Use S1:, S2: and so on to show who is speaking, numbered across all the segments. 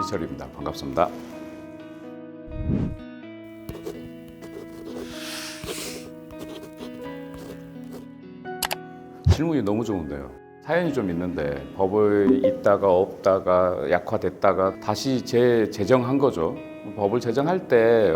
S1: 이철입니다. 반갑습니다. 질문이 너무 좋은데요. 사연이 좀 있는데 법을 있다가 없다가 약화됐다가 다시 재제정한 거죠. 법을 제정할 때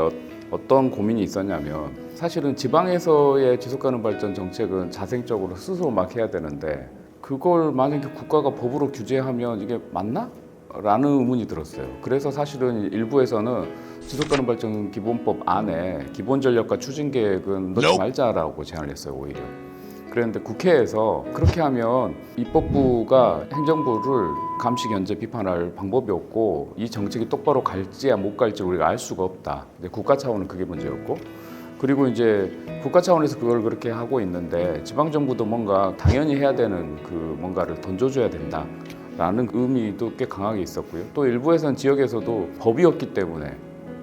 S1: 어떤 고민이 있었냐면 사실은 지방에서의 지속가능 발전 정책은 자생적으로 스스로 막 해야 되는데 그걸 만약에 국가가 법으로 규제하면 이게 맞나? 라는 의문이 들었어요. 그래서 사실은 일부에서는 지속가능 발전 기본법 안에 기본전략과 추진계획은 넣지 말자라고 제안을 했어요. 오히려. 그랬는데 국회에서 그렇게 하면 입법부가 행정부를 감시, 견제, 비판할 방법이 없고 이 정책이 똑바로 갈지야 못 갈지 우리가 알 수가 없다. 국가 차원은 그게 문제였고, 그리고 이제 국가 차원에서 그걸 그렇게 하고 있는데 지방 정부도 뭔가 당연히 해야 되는 그 뭔가를 던져줘야 된다라는 의미도 꽤 강하게 있었고요. 또 일부에서는 지역에서도 법이 없기 때문에,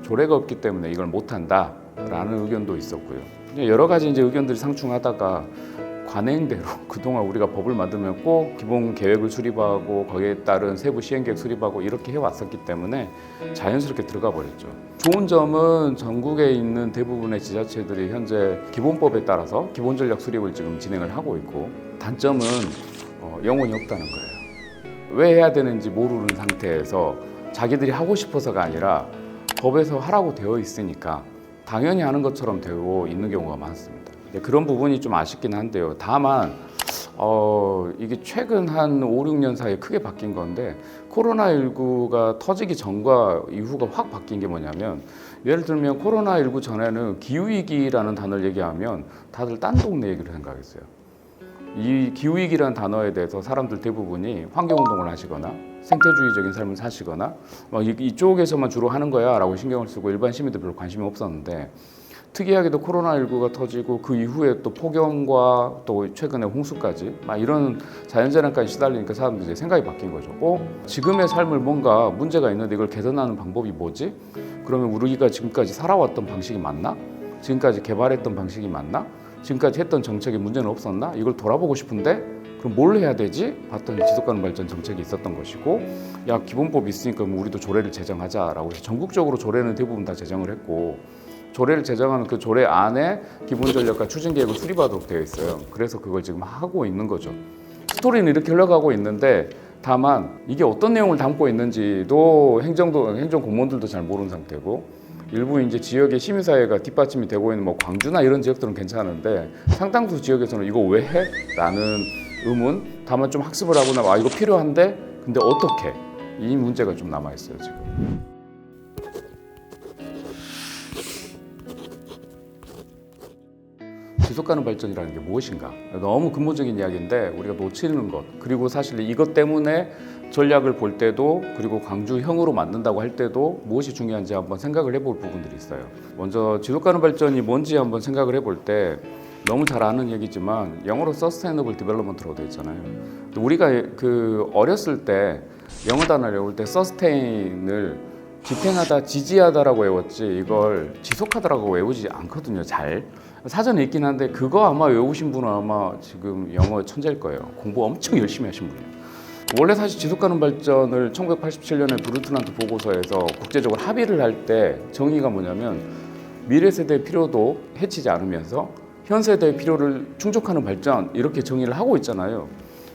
S1: 조례가 없기 때문에 이걸 못한다라는 의견도 있었고요. 여러 가지 이제 의견들이 상충하다가 관행대로 그동안 우리가 법을 만들면 꼭 기본 계획을 수립하고 거기에 따른 세부 시행계획 수립하고 이렇게 해왔었기 때문에 자연스럽게 들어가 버렸죠. 좋은 점은 전국에 있는 대부분의 지자체들이 현재 기본법에 따라서 기본전략 수립을 지금 진행을 하고 있고, 단점은 영혼이 없다는 거예요. 왜 해야 되는지 모르는 상태에서 자기들이 하고 싶어서가 아니라 법에서 하라고 되어 있으니까 당연히 하는 것처럼 되고 있는 경우가 많습니다. 그런 부분이 좀 아쉽긴 한데요. 다만 이게 최근 한 5, 6년 사이에 크게 바뀐 건데, 코로나19가 터지기 전과 이후가 확 바뀐 게 뭐냐면, 예를 들면 코로나19 전에는 기후위기라는 단어를 얘기하면 다들 딴 동네 얘기를 생각했어요. 이 기후위기라는 단어에 대해서 사람들 대부분이 환경운동을 하시거나 생태주의적인 삶을 사시거나 이쪽에서만 주로 하는 거야 라고 신경을 쓰고 일반 시민들 별로 관심이 없었는데, 특이하게도 코로나19가 터지고 그 이후에 또 폭염과 또 최근에 홍수까지 막 이런 자연재난까지 시달리니까 사람들이 이제 생각이 바뀐 거죠. 지금의 삶을 뭔가 문제가 있는데 이걸 개선하는 방법이 뭐지? 그러면 우리가 지금까지 살아왔던 방식이 맞나? 지금까지 개발했던 방식이 맞나? 지금까지 했던 정책에 문제는 없었나? 이걸 돌아보고 싶은데 그럼 뭘 해야 되지? 봤더니 지속가능 발전 정책이 있었던 것이고, 야, 기본법이 있으니까 우리도 조례를 제정하자라고 해서 전국적으로 조례는 대부분 다 제정을 했고, 조례를 제정하면 그 조례 안에 기본전략과 추진계획을 수립하도록 되어 있어요. 그래서 그걸 지금 하고 있는 거죠. 스토리는 이렇게 흘러가고 있는데, 다만 이게 어떤 내용을 담고 있는지도 행정 공무원들도 잘 모르는 상태고, 일부 이제 지역의 시민사회가 뒷받침이 되고 있는 뭐 광주나 이런 지역들은 괜찮은데 상당수 지역에서는 이거 왜 해? 라는 의문, 다만 좀 학습을 하거나 이거 필요한데 근데 어떻게? 이 문제가 좀 남아있어요 지금. 지속가능 발전이라는 게 무엇인가? 너무 근본적인 이야기인데 우리가 놓치는 것, 그리고 사실 이것 때문에 전략을 볼 때도, 그리고 광주형으로 만든다고 할 때도 무엇이 중요한지 한번 생각을 해볼 부분들이 있어요. 먼저 지속가능 발전이 뭔지 한번 생각을 해볼 때, 너무 잘 아는 얘기지만 영어로 Sustainable Development라고 되어 있잖아요. 우리가 어렸을 때 영어 단어를 외울 때 Sustain을 지탱하다, 지지하다라고 외웠지 이걸 지속하다라고 외우지 않거든요. 잘 사전에 있긴 한데 그거 아마 외우신 분은 아마 지금 영어 천재일 거예요. 공부 엄청 열심히 하신 분이에요. 원래 사실 지속가능 발전을 1987년에 브루트란트 보고서에서 국제적으로 합의를 할 때 정의가 뭐냐면, 미래 세대의 필요도 해치지 않으면서 현 세대의 필요를 충족하는 발전, 이렇게 정의를 하고 있잖아요.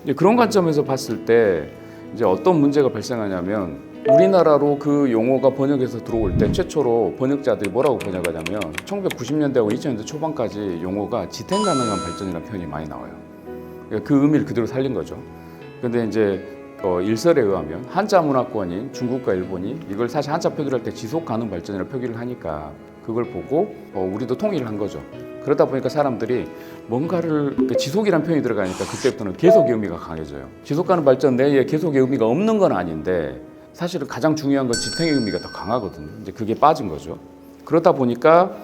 S1: 이제 그런 관점에서 봤을 때 이제 어떤 문제가 발생하냐면, 우리나라로 그 용어가 번역해서 들어올 때 최초로 번역자들이 뭐라고 번역하냐면 1990년대하고 2000년대 초반까지 용어가 지탱 가능한 발전이라는 표현이 많이 나와요. 그 의미를 그대로 살린 거죠. 근데 이제 일설에 의하면 한자 문화권인 중국과 일본이 이걸 사실 한자 표기를 할 때 지속 가능 발전이라고 표기를 하니까 그걸 보고 우리도 통일을 한 거죠. 그러다 보니까 사람들이 뭔가를 지속이라는 표현이 들어가니까 그때부터는 계속의 의미가 강해져요. 지속 가능 발전 내에 계속의 의미가 없는 건 아닌데 사실은 가장 중요한 건 지탱의 의미가 더 강하거든요. 이제 그게 빠진 거죠. 그러다 보니까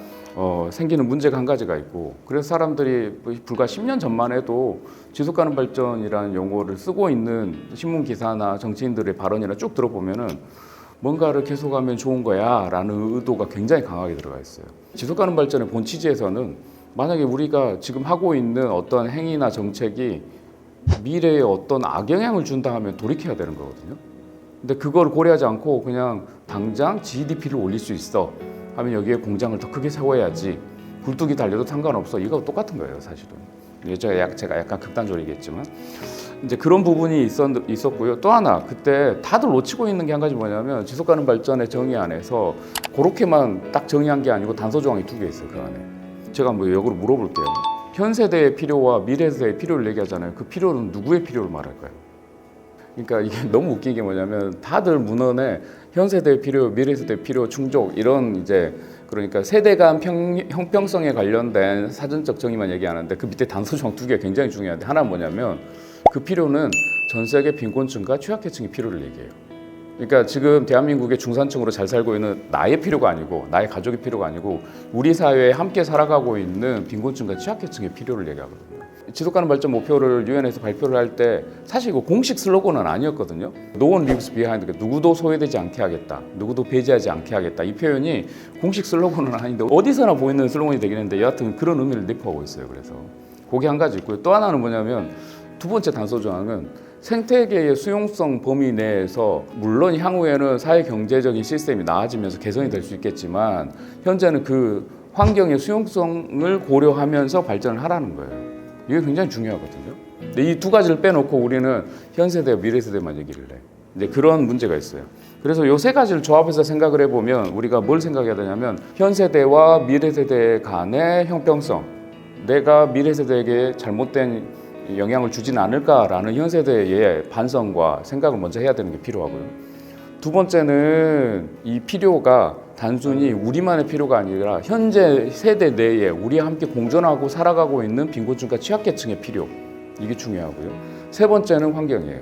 S1: 생기는 문제가 한 가지가 있고, 그래서 사람들이 불과 10년 전만 해도 지속가능 발전이라는 용어를 쓰고 있는 신문 기사나 정치인들의 발언이나 쭉 들어보면은 뭔가를 계속하면 좋은 거야 라는 의도가 굉장히 강하게 들어가 있어요. 지속가능 발전의 본 취지에서는 만약에 우리가 지금 하고 있는 어떤 행위나 정책이 미래에 어떤 악영향을 준다 하면 돌이켜야 되는 거거든요. 근데 그걸 고려하지 않고 그냥 당장 GDP를 올릴 수 있어 하면 여기에 공장을 더 크게 세워야지, 굴뚝이 달려도 상관없어, 이거 똑같은 거예요 사실은. 제가 약간 극단적으로 얘기했지만 이제 그런 부분이 있었고요. 또 하나 그때 다들 놓치고 있는 게 한 가지 뭐냐면, 지속가능 발전의 정의 안에서 그렇게만 딱 정의한 게 아니고 단서 조항이 2개 있어요. 그 안에 제가 뭐 역으로 물어볼게요. 현 세대의 필요와 미래 세대의 필요를 얘기하잖아요. 그 필요는 누구의 필요를 말할까요? 그러니까 이게 너무 웃긴 게 뭐냐면, 다들 문헌에 현 세대의 필요, 미래 세대의 필요, 충족 이런 이제 그러니까 세대 간 형평성에 관련된 사전적 정의만 얘기하는데, 그 밑에 단서 조항 2개 굉장히 중요한데, 하나는 뭐냐면 그 필요는 전 세계 빈곤층과 취약계층의 필요를 얘기해요. 그러니까 지금 대한민국의 중산층으로 잘 살고 있는 나의 필요가 아니고, 나의 가족의 필요가 아니고, 우리 사회에 함께 살아가고 있는 빈곤층과 취약계층의 필요를 얘기하거든요. 지속가능 발전 목표를 유엔에서 발표를 할 때 사실 이거 공식 슬로건은 아니었거든요. No one leaves behind, 누구도 소외되지 않게 하겠다, 누구도 배제하지 않게 하겠다, 이 표현이 공식 슬로건은 아닌데 어디서나 보이는 슬로건이 되긴 했는데, 여하튼 그런 의미를 내포하고 있어요. 그래서 그게 한 가지 있고요. 또 하나는 뭐냐면, 두 번째 단서 조항은 생태계의 수용성 범위 내에서, 물론 향후에는 사회 경제적인 시스템이 나아지면서 개선이 될 수 있겠지만, 현재는 그 환경의 수용성을 고려하면서 발전을 하라는 거예요. 이게 굉장히 중요하거든요. 근데 이 2가지를 빼놓고 우리는 현 세대와 미래 세대만 얘기를 해. 이제 그런 문제가 있어요. 그래서 이 3가지를 조합해서 생각을 해보면 우리가 뭘 생각해야 되냐면, 현 세대와 미래 세대 간의 형평성, 내가 미래 세대에게 잘못된 영향을 주진 않을까라는 현 세대의 반성과 생각을 먼저 해야 되는 게 필요하고요. 두 번째는 이 필요가 단순히 우리만의 필요가 아니라 현재 세대 내에 우리와 함께 공존하고 살아가고 있는 빈곤층과 취약계층의 필요, 이게 중요하고요. 세 번째는 환경이에요.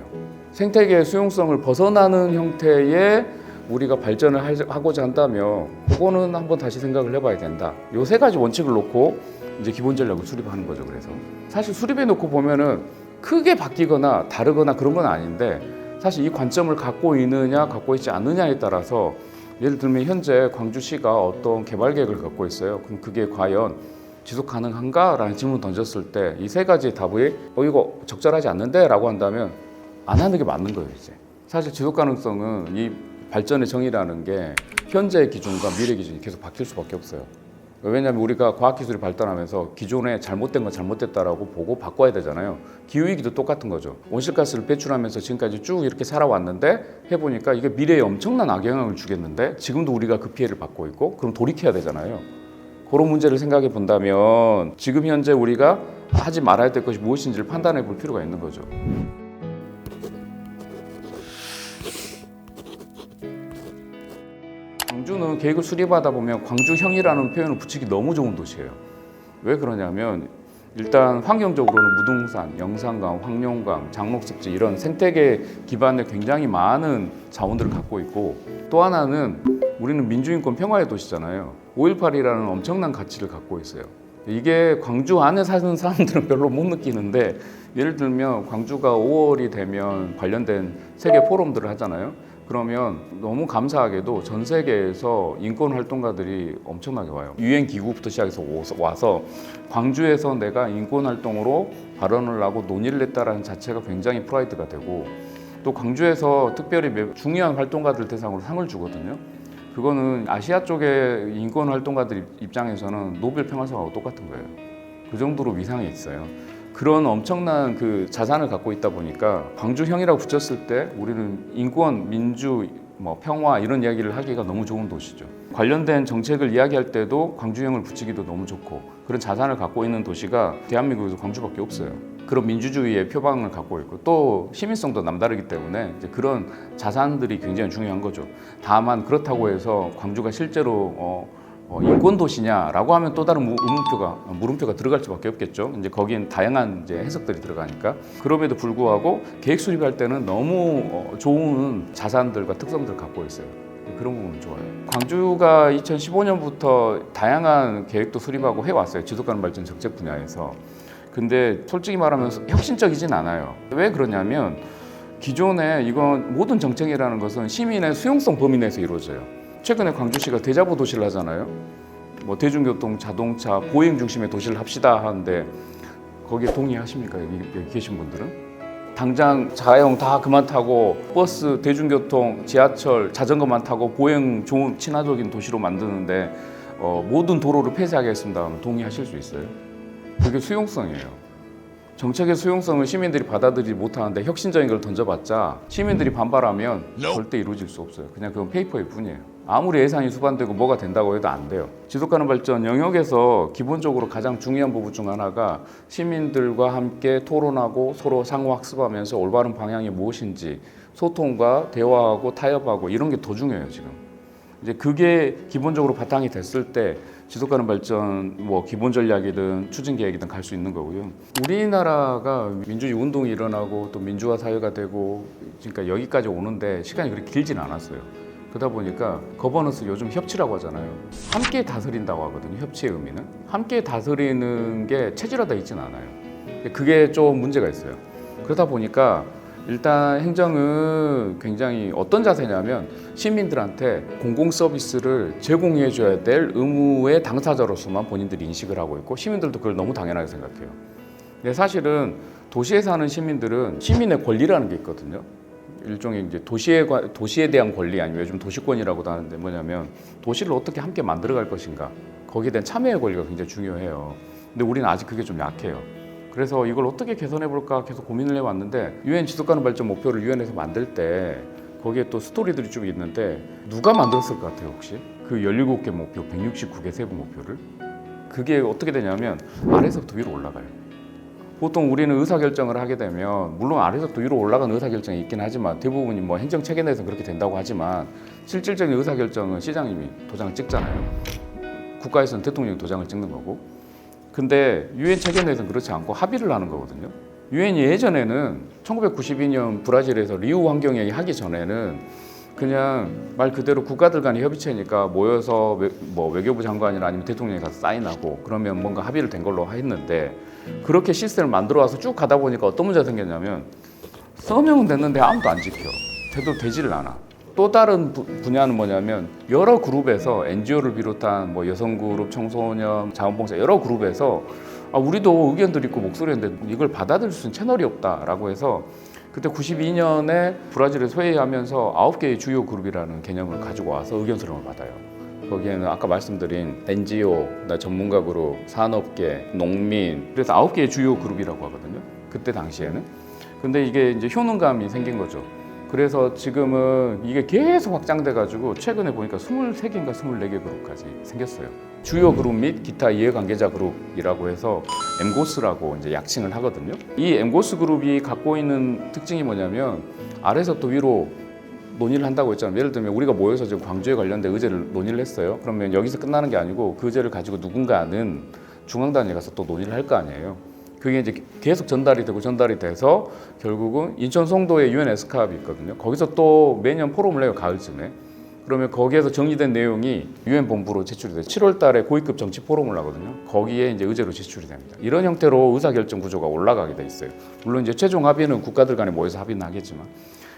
S1: 생태계의 수용성을 벗어나는 형태의 우리가 발전을 하고자 한다면 그거는 한번 다시 생각을 해봐야 된다. 이 3가지 원칙을 놓고 이제 기본 전략을 수립하는 거죠. 그래서 사실 수립해 놓고 보면은 크게 바뀌거나 다르거나 그런 건 아닌데, 사실 이 관점을 갖고 있느냐 갖고 있지 않느냐에 따라서, 예를 들면 현재 광주시가 어떤 개발 계획을 갖고 있어요. 그럼 그게 과연 지속 가능한가? 라는 질문을 던졌을 때 이 3가지 답이 이거 적절하지 않는데? 라고 한다면 안 하는 게 맞는 거예요. 이제 사실 지속 가능성은 이 발전의 정의라는 게 현재의 기준과 미래 기준이 계속 바뀔 수밖에 없어요. 왜냐하면 우리가 과학기술이 발달하면서 기존에 잘못된 건 잘못됐다라고 보고 바꿔야 되잖아요. 기후위기도 똑같은 거죠. 온실가스를 배출하면서 지금까지 쭉 이렇게 살아왔는데 해보니까 이게 미래에 엄청난 악영향을 주겠는데, 지금도 우리가 그 피해를 받고 있고, 그럼 돌이켜야 되잖아요. 그런 문제를 생각해 본다면 지금 현재 우리가 하지 말아야 될 것이 무엇인지를 판단해 볼 필요가 있는 거죠. 광주는 계획을 수립하다 보면 광주형이라는 표현을 붙이기 너무 좋은 도시예요. 왜 그러냐면, 일단 환경적으로는 무등산, 영산강, 황룡강, 장목습지 이런 생태계 기반의 굉장히 많은 자원들을 갖고 있고, 또 하나는 우리는 민주인권 평화의 도시잖아요. 5.18이라는 엄청난 가치를 갖고 있어요. 이게 광주 안에 사는 사람들은 별로 못 느끼는데, 예를 들면 광주가 5월이 되면 관련된 세계 포럼들을 하잖아요. 그러면 너무 감사하게도 전 세계에서 인권 활동가들이 엄청나게 와요. 유엔 기구부터 시작해서 와서 광주에서 내가 인권 활동으로 발언을 하고 논의를 했다는 자체가 굉장히 프라이드가 되고, 또 광주에서 특별히 중요한 활동가들 대상으로 상을 주거든요. 그거는 아시아 쪽의 인권 활동가들 입장에서는 노벨 평화상하고 똑같은 거예요. 그 정도로 위상이 있어요. 그런 엄청난 그 자산을 갖고 있다 보니까 광주형이라고 붙였을 때 우리는 인권, 민주, 평화 이런 이야기를 하기가 너무 좋은 도시죠. 관련된 정책을 이야기할 때도 광주형을 붙이기도 너무 좋고, 그런 자산을 갖고 있는 도시가 대한민국에서 광주밖에 없어요. 그런 민주주의의 표방을 갖고 있고, 또 시민성도 남다르기 때문에 이제 그런 자산들이 굉장히 중요한 거죠. 다만 그렇다고 해서 광주가 실제로 인권 도시냐라고 하면 또 다른 물음표가 들어갈 수밖에 없겠죠. 이제 거긴 다양한 이제 해석들이 들어가니까. 그럼에도 불구하고 계획 수립할 때는 너무 좋은 자산들과 특성들을 갖고 있어요. 그런 부분은 좋아요. 광주가 2015년부터 다양한 계획도 수립하고 해왔어요. 지속가능 발전 정책 분야에서. 근데 솔직히 말하면 혁신적이진 않아요. 왜 그러냐면, 기존에 이건 모든 정책이라는 것은 시민의 수용성 범위 내에서 이루어져요. 최근에 광주시가 대자보 도시를 하잖아요. 대중교통, 자동차, 보행 중심의 도시를 합시다 하는데 거기에 동의하십니까? 여기 계신 분들은? 당장 자가용 다 그만 타고 버스, 대중교통, 지하철, 자전거만 타고 보행 좋은 친화적인 도시로 만드는데 모든 도로를 폐쇄하겠습니다 하면 동의하실 수 있어요? 그게 수용성이에요. 정책의 수용성을 시민들이 받아들이지 못하는데 혁신적인 걸 던져봤자 시민들이 반발하면 절대 이루어질 수 없어요. 그냥 그건 페이퍼일 뿐이에요. 아무리 예산이 수반되고 뭐가 된다고 해도 안 돼요. 지속가능 발전 영역에서 기본적으로 가장 중요한 부분 중 하나가 시민들과 함께 토론하고 서로 상호학습하면서 올바른 방향이 무엇인지 소통과 대화하고 타협하고 이런 게 더 중요해요. 지금 이제 그게 기본적으로 바탕이 됐을 때 지속가능 발전 뭐 기본 전략이든 추진 계획이든 갈 수 있는 거고요. 우리나라가 민주주의 운동이 일어나고 또 민주화 사회가 되고 그러니까 여기까지 오는데 시간이 그렇게 길진 않았어요. 그러다 보니까 거버넌스 요즘 협치라고 하잖아요. 함께 다스린다고 하거든요. 협치의 의미는 함께 다스리는 게 체질화되어 있지는 않아요. 그게 좀 문제가 있어요. 그러다 보니까 일단 행정은 굉장히 어떤 자세냐면 시민들한테 공공 서비스를 제공해 줘야 될 의무의 당사자로서만 본인들이 인식을 하고 있고 시민들도 그걸 너무 당연하게 생각해요. 근데 사실은 도시에 사는 시민들은 시민의 권리라는 게 있거든요. 일종의 이제 도시에 대한 권리 아니면 요즘 도시권이라고도 하는데 뭐냐면 도시를 어떻게 함께 만들어갈 것인가 거기에 대한 참여의 권리가 굉장히 중요해요. 근데 우리는 아직 그게 좀 약해요. 그래서 이걸 어떻게 개선해 볼까 계속 고민을 해왔는데 유엔 지속가능 발전 목표를 유엔에서 만들 때 거기에 또 스토리들이 좀 있는데 누가 만들었을 것 같아요 혹시? 그 17개 목표, 169개 세부 목표를? 그게 어떻게 되냐면 아래서부터 위로 올라가요. 보통 우리는 의사결정을 하게 되면 물론 아래서부터 위로 올라가는 의사결정이 있긴 하지만 대부분이 뭐 행정체계 내에서 그렇게 된다고 하지만 실질적인 의사결정은 시장님이 도장을 찍잖아요. 국가에서는 대통령이 도장을 찍는 거고 근데 유엔 체계 내에서는 그렇지 않고 합의를 하는 거거든요. 유엔이 예전에는 1992년 브라질에서 리우 환경회의 하기 전에는 그냥 말 그대로 국가들 간의 협의체니까 모여서 뭐 외교부 장관이나 아니면 대통령이 가서 사인하고 그러면 뭔가 합의를 된 걸로 했는데 그렇게 시스템을 만들어 와서 쭉 가다 보니까 어떤 문제가 생겼냐면 서명은 됐는데 아무도 안 지켜. 제대로 되지를 않아. 또 다른 분야는 뭐냐면 여러 그룹에서 NGO를 비롯한 뭐 여성 그룹, 청소년, 자원봉사 여러 그룹에서 우리도 의견들 있고 목소리 있는데 이걸 받아들일 수 있는 채널이 없다라고 해서 그때 92년에 브라질에서 회의하면서 9개의 주요 그룹이라는 개념을 가지고 와서 의견 수렴을 받아요. 거기에는 아까 말씀드린 NGO, 전문가 그룹, 산업계, 농민 그래서 9개의 주요 그룹이라고 하거든요. 그때 당시에는. 근데 이게 이제 효능감이 생긴 거죠. 그래서 지금은 이게 계속 확장돼가지고 최근에 보니까 23개인가 24개 그룹까지 생겼어요. 주요 그룹 및 기타 이해관계자 그룹이라고 해서 엠고스라고 이제 약칭을 하거든요. 이 엠고스 그룹이 갖고 있는 특징이 뭐냐면 아래서부터 위로 논의를 한다고 했잖아요. 예를 들면 우리가 모여서 지금 광주에 관련된 의제를 논의를 했어요. 그러면 여기서 끝나는 게 아니고 그 의제를 가지고 누군가는 중앙단위에 가서 또 논의를 할 거 아니에요. 그게 이제 계속 전달이 돼서 결국은 인천 송도에 유엔 에스캅이 있거든요. 거기서 또 매년 포럼을 해요. 가을쯤에. 그러면 거기에서 정리된 내용이 유엔 본부로 제출이 돼요. 7월 달에 고위급 정치 포럼을 하거든요. 거기에 이제 의제로 제출이 됩니다. 이런 형태로 의사결정 구조가 올라가게 돼 있어요. 물론 이제 최종 합의는 국가들 간에 모여서 합의는 하겠지만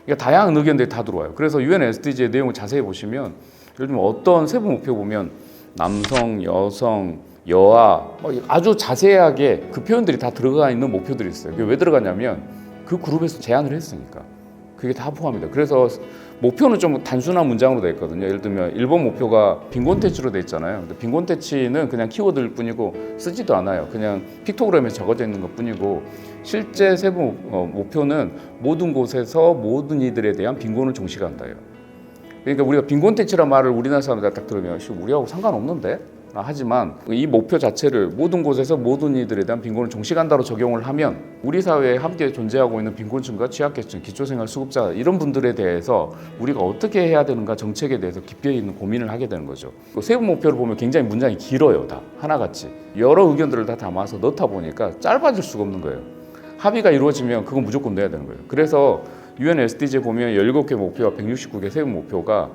S1: 그러니까 다양한 의견들이 다 들어와요. 그래서 유엔 SDG의 내용을 자세히 보시면 예를 들면 어떤 세부 목표 보면 남성, 여성, 여아 아주 자세하게 그 표현들이 다 들어가 있는 목표들이 있어요. 그게 왜 들어가냐면 그 그룹에서 제안을 했으니까 그게 다 포함이다. 그래서 목표는 좀 단순한 문장으로 되어 있거든요. 예를 들면 일본 목표가 빈곤태치로 되어 있잖아요. 근데 빈곤태치는 그냥 키워드일 뿐이고 쓰지도 않아요. 그냥 픽토그램에 적어져 있는 것 뿐이고 실제 세부 목표는 모든 곳에서 모든 이들에 대한 빈곤을 종식한다예요. 그러니까 우리가 빈곤태치란 말을 우리나라 사람들 딱 들으면 우리하고 상관없는데? 하지만 이 목표 자체를 모든 곳에서 모든 이들에 대한 빈곤을 종식한다로 적용을 하면 우리 사회에 함께 존재하고 있는 빈곤층과 취약계층, 기초생활수급자 이런 분들에 대해서 우리가 어떻게 해야 되는가 정책에 대해서 깊이 있는 고민을 하게 되는 거죠. 세부 목표를 보면 굉장히 문장이 길어요. 다 하나같이 여러 의견들을 다 담아서 넣다 보니까 짧아질 수가 없는 거예요. 합의가 이루어지면 그건 무조건 내야 되는 거예요. 그래서 UN SDG에 보면 17개 목표와 169개 세부 목표가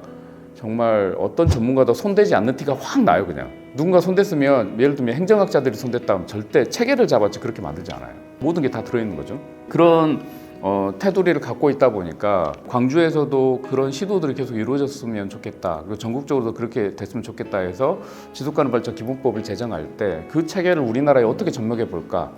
S1: 정말 어떤 전문가도 손대지 않는 티가 확 나요. 그냥 누군가 손댔으면 예를 들면 행정학자들이 손댔다면 절대 체계를 잡았지 그렇게 만들지 않아요. 모든 게 다 들어있는 거죠. 그런 테두리를 갖고 있다 보니까 광주에서도 그런 시도들이 계속 이루어졌으면 좋겠다. 그리고 전국적으로도 그렇게 됐으면 좋겠다 해서 지속가능 발전 기본법을 제정할 때 그 체계를 우리나라에 어떻게 접목해 볼까.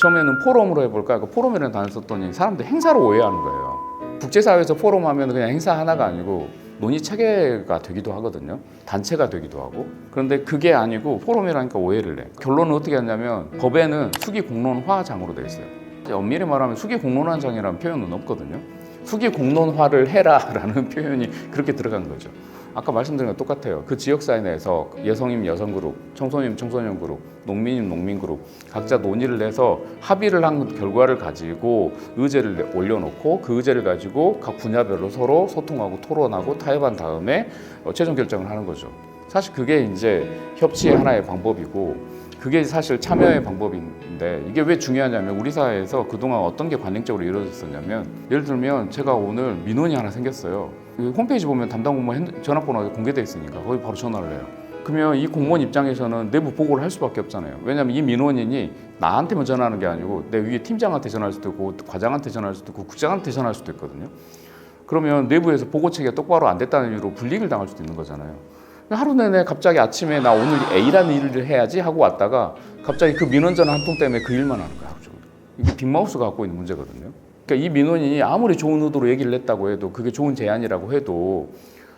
S1: 처음에는 포럼으로 해볼까? 그 포럼이라는 단어 썼더니 사람들이 행사로 오해하는 거예요. 국제사회에서 포럼 하면 그냥 행사 하나가 아니고 논의 체계가 되기도 하거든요. 단체가 되기도 하고. 그런데 그게 아니고 포럼이라니까 오해를 해. 결론은 어떻게 하냐면 법에는 수기공론화장으로 되어 있어요. 엄밀히 말하면 수기공론화장이라는 표현은 없거든요. 수기공론화를 해라라는 표현이 그렇게 들어간 거죠. 아까 말씀드린 거 똑같아요. 그 지역사회 내에서 여성이면 여성그룹, 청소년이면 청소년그룹, 농민이면 농민그룹 각자 논의를 내서 합의를 한 결과를 가지고 의제를 올려놓고 그 의제를 가지고 각 분야별로 서로 소통하고 토론하고 타협한 다음에 최종 결정을 하는 거죠. 사실 그게 이제 협치의 하나의 방법이고 그게 사실 참여의 방법인데 이게 왜 중요하냐면 우리 사회에서 그동안 어떤 게 관행적으로 이루어졌었냐면 예를 들면 제가 오늘 민원이 하나 생겼어요. 홈페이지 보면 담당 공무원 전화번호가 공개되어 있으니까 거기 바로 전화를 해요. 그러면 이 공무원 입장에서는 내부 보고를 할 수밖에 없잖아요. 왜냐하면 이 민원인이 나한테만 전화하는 게 아니고 내 위에 팀장한테 전화할 수도 있고 과장한테 전화할 수도 있고 국장한테 전화할 수도 있거든요. 그러면 내부에서 보고 체계가 똑바로 안 됐다는 이유로 불이익을 당할 수도 있는 거잖아요. 하루 내내 갑자기 아침에 나 오늘 A라는 일을 해야지 하고 왔다가 갑자기 그 민원 전화 한 통 때문에 그 일만 하는 거야. 이게 빅마우스가 갖고 있는 문제거든요. 그러니까 이 민원인이 아무리 좋은 의도로 얘기를 했다고 해도 그게 좋은 제안이라고 해도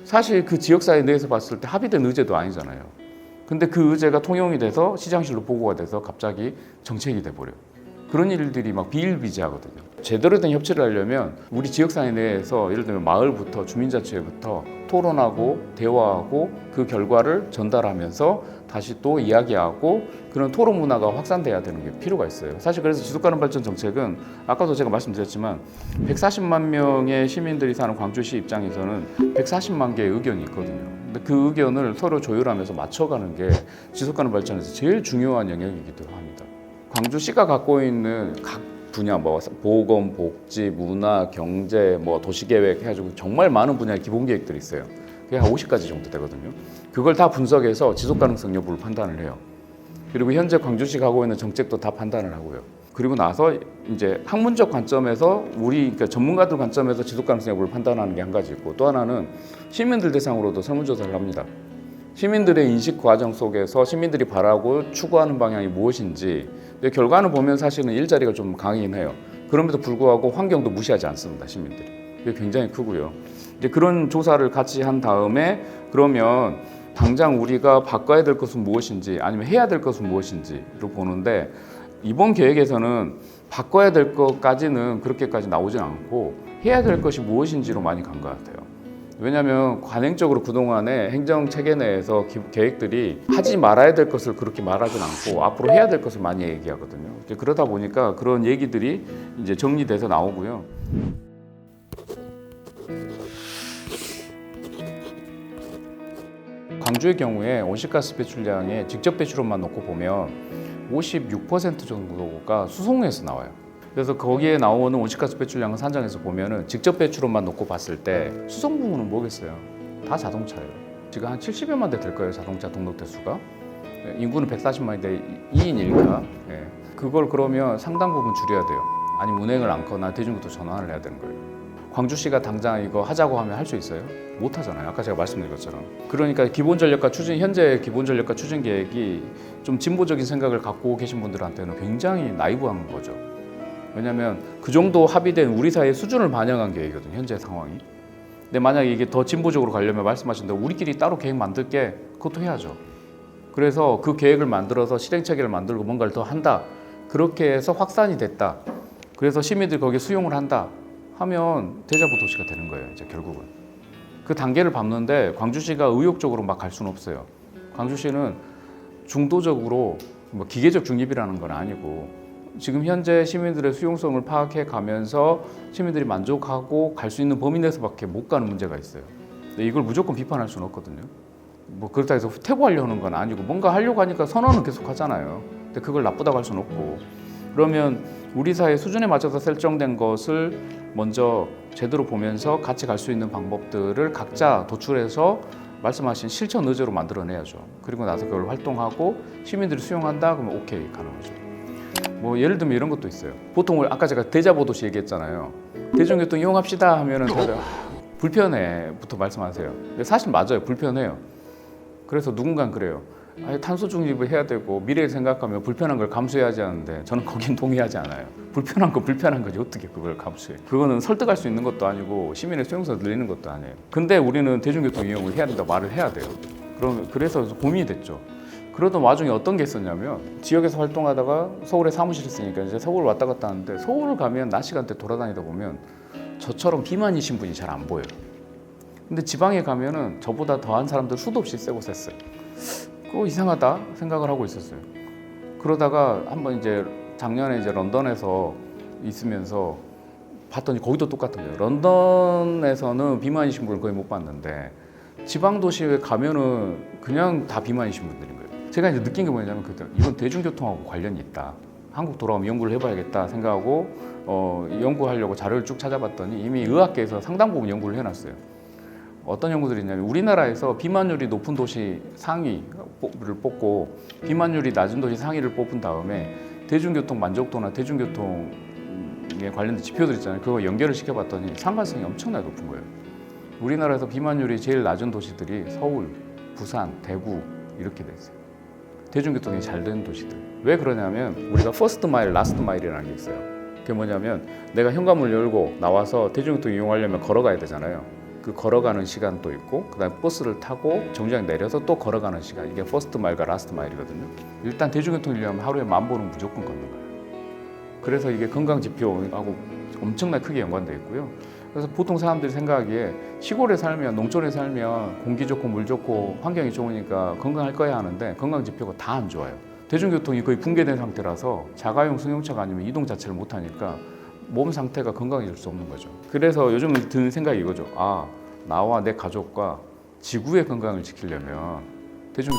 S1: 사실 그 지역사회 내에서 봤을 때 합의된 의제도 아니잖아요. 근데 그 의제가 통용이 돼서 시장실로 보고가 돼서 갑자기 정책이 돼버려요. 그런 일들이 막 비일비재하거든요. 제대로 된 협치를 하려면 우리 지역사회 내에서 예를 들면 마을부터 주민자치회부터 토론하고 대화하고 그 결과를 전달하면서 다시 또 이야기하고 그런 토론 문화가 확산돼야 되는 게 필요가 있어요. 사실 그래서 지속가능 발전 정책은 아까도 제가 말씀드렸지만 140만 명의 시민들이 사는 광주시 입장에서는 140만 개의 의견이 있거든요. 근데 그 의견을 서로 조율하면서 맞춰가는 게 지속가능 발전에서 제일 중요한 영역이기도 합니다. 광주시가 갖고 있는 각 분야 뭐 보건, 복지, 문화, 경제, 뭐 도시계획 해가지고 정말 많은 분야의 기본 계획들이 있어요. 그게 한 50가지 정도 되거든요. 그걸 다 분석해서 지속 가능성 여부를 판단을 해요. 그리고 현재 광주시가 하고 있는 정책도 다 판단을 하고요. 그리고 나서 이제 학문적 관점에서 그러니까 전문가들 관점에서 지속 가능성 여부를 판단하는 게 한 가지 있고 또 하나는 시민들 대상으로도 설문조사를 합니다. 시민들의 인식 과정 속에서 시민들이 바라고 추구하는 방향이 무엇인지 근데 결과는 보면 사실은 일자리가 좀 강하긴 해요. 그럼에도 불구하고 환경도 무시하지 않습니다. 시민들이. 이게 굉장히 크고요. 이제 그런 조사를 같이 한 다음에 그러면 당장 우리가 바꿔야 될 것은 무엇인지 아니면 해야 될 것은 무엇인지를 보는데 이번 계획에서는 바꿔야 될 것까지는 그렇게까지 나오진 않고 해야 될 것이 무엇인지로 많이 간 것 같아요. 왜냐하면 관행적으로 그동안의 행정체계 내에서 계획들이 하지 말아야 될 것을 그렇게 말하진 않고 앞으로 해야 될 것을 많이 얘기하거든요. 그러다 보니까 그런 얘기들이 이제 정리돼서 나오고요. 광주의 경우에 온실가스 배출량의 직접 배출원만 놓고 보면 56% 정도가 수송에서 나와요. 그래서 거기에 나오는 온실가스 배출량을 산정해서 보면은 직접 배출원만 놓고 봤을 때 수송 부분은 뭐겠어요? 다 자동차예요. 지금 한 70여만 대 될 거예요. 자동차 등록 대수가. 인구는 140만인데 2인 1가. 그걸 그러면 상당 부분 줄여야 돼요. 아니면 운행을 않거나 대중교통 전환을 해야 되는 거예요. 광주시가 당장 이거 하자고 하면 할 수 있어요? 못 하잖아요. 아까 제가 말씀드린 것처럼. 그러니까 현재 기본전력과 추진 계획이 좀 진보적인 생각을 갖고 계신 분들한테는 굉장히 나이브한 거죠. 왜냐하면 그 정도 합의된 우리 사회의 수준을 반영한 계획이거든요. 현재 상황이. 근데 만약에 이게 더 진보적으로 가려면 말씀하신 대로 우리끼리 따로 계획 만들게 그것도 해야죠. 그래서 그 계획을 만들어서 실행체계를 만들고 뭔가를 더 한다. 그렇게 해서 확산이 됐다. 그래서 시민들이 거기에 수용을 한다. 하면 대자보 도시가 되는 거예요. 이제 결국은. 그 단계를 밟는데 광주시가 의욕적으로 막 갈 수는 없어요. 광주시는 중도적으로 뭐 기계적 중립이라는 건 아니고 지금 현재 시민들의 수용성을 파악해 가면서 시민들이 만족하고 갈 수 있는 범위 내에서밖에 못 가는 문제가 있어요. 근데 이걸 무조건 비판할 수는 없거든요. 뭐 그렇다 해서 퇴보하려는 건 아니고 뭔가 하려고 하니까 선언은 계속 하잖아요. 근데 그걸 나쁘다고 할 수는 없고 그러면 우리 사회 수준에 맞춰서 설정된 것을 먼저 제대로 보면서 같이 갈 수 있는 방법들을 각자 도출해서 말씀하신 실천 의제로 만들어내야죠. 그리고 나서 그걸 활동하고 시민들이 수용한다 그러면 오케이 가는 거죠. 뭐 예를 들면 이런 것도 있어요. 보통 아까 제가 대자보 도시 얘기했잖아요. 대중교통 이용합시다 하면은 다들 불편해부터 말씀하세요. 근데 사실 맞아요. 불편해요. 그래서 누군가는 그래요. 아니, 탄소 중립을 해야 되고 미래를 생각하면 불편한 걸 감수해야지 하는데 저는 거긴 동의하지 않아요. 불편한 건 불편한 거지 어떻게 그걸 감수해. 그거는 설득할 수 있는 것도 아니고 시민의 수용소 늘리는 것도 아니에요. 근데 우리는 대중교통 이용을 해야 된다 말을 해야 돼요. 그래서 고민이 됐죠. 그러던 와중에 어떤 게 있었냐면 지역에서 활동하다가 서울에 사무실 있으니까 이제 서울 왔다 갔다 하는데 서울 가면 낮 시간대 돌아다니다 보면 저처럼 비만이신 분이 잘 안 보여요. 근데 지방에 가면은 저보다 더한 사람들 수도 없이 세고 셌어요. 그거 이상하다 생각을 하고 있었어요. 그러다가 한번 이제 작년에 이제 런던에서 있으면서 봤더니 거기도 똑같은 거예요. 런던에서는 비만이신 분을 거의 못 봤는데 지방 도시에 가면은 그냥 다 비만이신 분들인 거예요. 제가 이제 느낀 게 뭐냐면 그때 이건 대중교통하고 관련이 있다. 한국 돌아오면 연구를 해봐야겠다 생각하고 연구하려고 자료를 쭉 찾아봤더니 이미 의학계에서 상당 부분 연구를 해놨어요. 어떤 연구들이 있냐면 우리나라에서 비만율이 높은 도시 상위를 뽑고 비만율이 낮은 도시 상위를 뽑은 다음에 대중교통 만족도나 대중교통에 관련된 지표들 있잖아요. 그거 연결을 시켜봤더니 상관성이 엄청나게 높은 거예요. 우리나라에서 비만율이 제일 낮은 도시들이 서울, 부산, 대구 이렇게 돼 있어요. 대중교통이 잘 되는 도시들. 왜 그러냐면 우리가 퍼스트 마일, 라스트 마일이라는 게 있어요. 그게 뭐냐면 내가 현관문을 열고 나와서 대중교통 이용하려면 걸어가야 되잖아요. 그 걸어가는 시간도 있고 그다음에 버스를 타고 정류장 내려서 또 걸어가는 시간. 이게 퍼스트 마일과 라스트 마일이거든요. 일단 대중교통 이용하면 하루에 10,000보는 무조건 걷는 거예요. 그래서 이게 건강 지표하고 엄청나게 크게 연관되어 있고요. 그래서 보통 사람들이 생각하기에 시골에 살면 농촌에 살면 공기 좋고 물 좋고 환경이 좋으니까 건강할 거야 하는데 건강 지표가 다 안 좋아요. 대중교통이 거의 붕괴된 상태라서 자가용 승용차가 아니면 이동 자체를 못 하니까 몸 상태가 건강해질 수 없는 거죠. 그래서 요즘 드는 생각이 이거죠. 아, 나와 내 가족과 지구의 건강을 지키려면 대중교통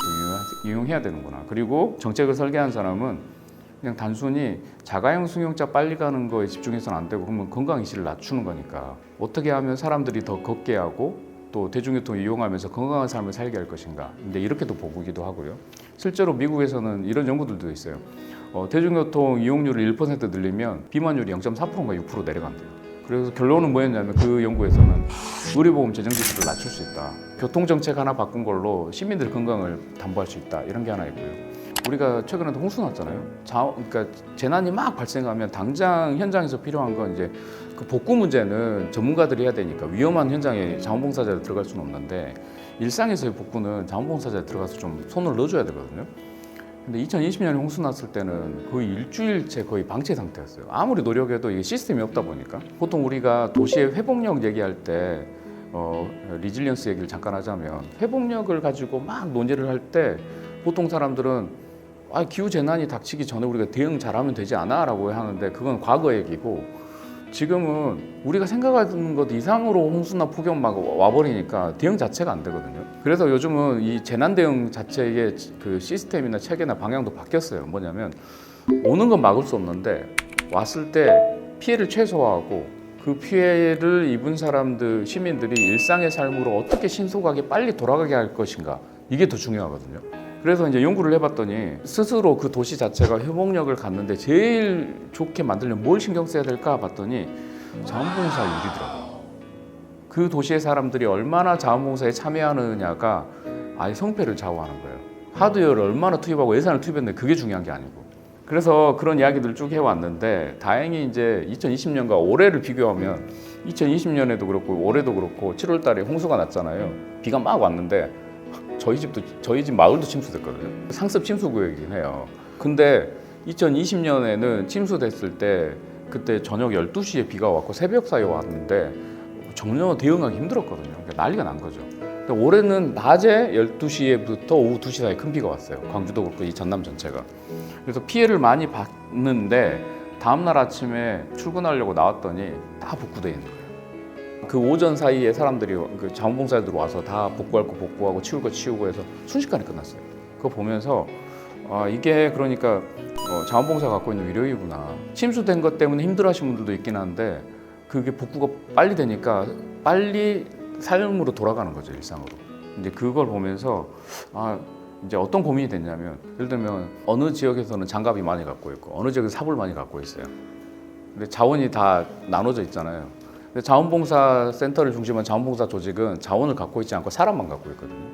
S1: 이용해야 되는구나. 그리고 정책을 설계한 사람은 그냥 단순히 자가용 승용차 빨리 가는 거에 집중해서는 안 되고 그러면 건강 이슈를 낮추는 거니까 어떻게 하면 사람들이 더 걷게 하고 또 대중교통 이용하면서 건강한 삶을 살게 할 것인가. 근데 이렇게도 보기도 하고요. 실제로 미국에서는 이런 연구들도 있어요. 대중교통 이용률을 1% 늘리면 비만율이 0.4%인가 6% 내려간대요. 그래서 결론은 뭐였냐면 그 연구에서는 의료보험 재정 지수를 낮출 수 있다. 교통정책 하나 바꾼 걸로 시민들 건강을 담보할 수 있다. 이런 게 하나 있고요. 우리가 최근에도 홍수 났잖아요. 그러니까 재난이 막 발생하면 당장 현장에서 필요한 건 이제 그 복구 문제는 전문가들이 해야 되니까 위험한 현장에 자원봉사자들 들어갈 수는 없는데 일상에서의 복구는 자원봉사자들 들어가서 좀 손을 넣어줘야 되거든요. 근데 2020년에 홍수 났을 때는 거의 일주일째 거의 방치 상태였어요. 아무리 노력해도 이게 시스템이 없다 보니까 보통 우리가 도시의 회복력 얘기할 때 리질리언스 얘기를 잠깐 하자면 회복력을 가지고 막 논의를 할 때 보통 사람들은 기후 재난이 닥치기 전에 우리가 대응 잘하면 되지 않아? 라고 하는데 그건 과거 얘기고 지금은 우리가 생각하는 것 이상으로 홍수나 폭염 막 와버리니까 대응 자체가 안 되거든요. 그래서 요즘은 이 재난 대응 자체의 그 시스템이나 체계나 방향도 바뀌었어요. 뭐냐면 오는 건 막을 수 없는데 왔을 때 피해를 최소화하고 그 피해를 입은 사람들, 시민들이 일상의 삶으로 어떻게 신속하게 빨리 돌아가게 할 것인가 이게 더 중요하거든요. 그래서 이제 연구를 해봤더니 스스로 그 도시 자체가 회복력을 갖는데 제일 좋게 만들려면 뭘 신경 써야 될까 봤더니 자원봉사율이더라고요. 그 도시의 사람들이 얼마나 자원봉사에 참여하느냐가 아예 성패를 좌우하는 거예요. 하드웨어를 얼마나 투입하고 예산을 투입했는데 그게 중요한 게 아니고. 그래서 그런 이야기들을 쭉 해왔는데 다행히 이제 2020년과 올해를 비교하면 2020년에도 그렇고 올해도 그렇고 7월 달에 홍수가 났잖아요. 비가 막 왔는데 저희 집 마을도 침수됐거든요. 상습 침수 구역이긴 해요. 근데 2020년에는 침수됐을 때 그때 저녁 12시에 비가 왔고 새벽 사이에 왔는데 전혀 대응하기 힘들었거든요. 그러니까 난리가 난 거죠. 근데 올해는 낮에 12시에부터 오후 2시 사이에 큰 비가 왔어요. 광주도 그렇고 이 전남 전체가. 그래서 피해를 많이 봤는데 다음날 아침에 출근하려고 나왔더니 다 복구되어 있는 거예요. 그 오전 사이에 사람들이 그 자원봉사자들 와서 다 복구할 거 복구하고 치울 거 치우고 해서 순식간에 끝났어요. 그거 보면서 이게 그러니까 자원봉사가 갖고 있는 위력이구나. 침수된 것 때문에 힘들어하시는 분들도 있긴 한데 그게 복구가 빨리 되니까 빨리 삶으로 돌아가는 거죠, 일상으로. 이제 그걸 보면서 이제 어떤 고민이 됐냐면 예를 들면 어느 지역에서는 장갑이 많이 갖고 있고 어느 지역에서 삽을 많이 갖고 있어요. 근데 자원이 다 나눠져 있잖아요. 근데 자원봉사 센터를 중심한 자원봉사 조직은 자원을 갖고 있지 않고 사람만 갖고 있거든요.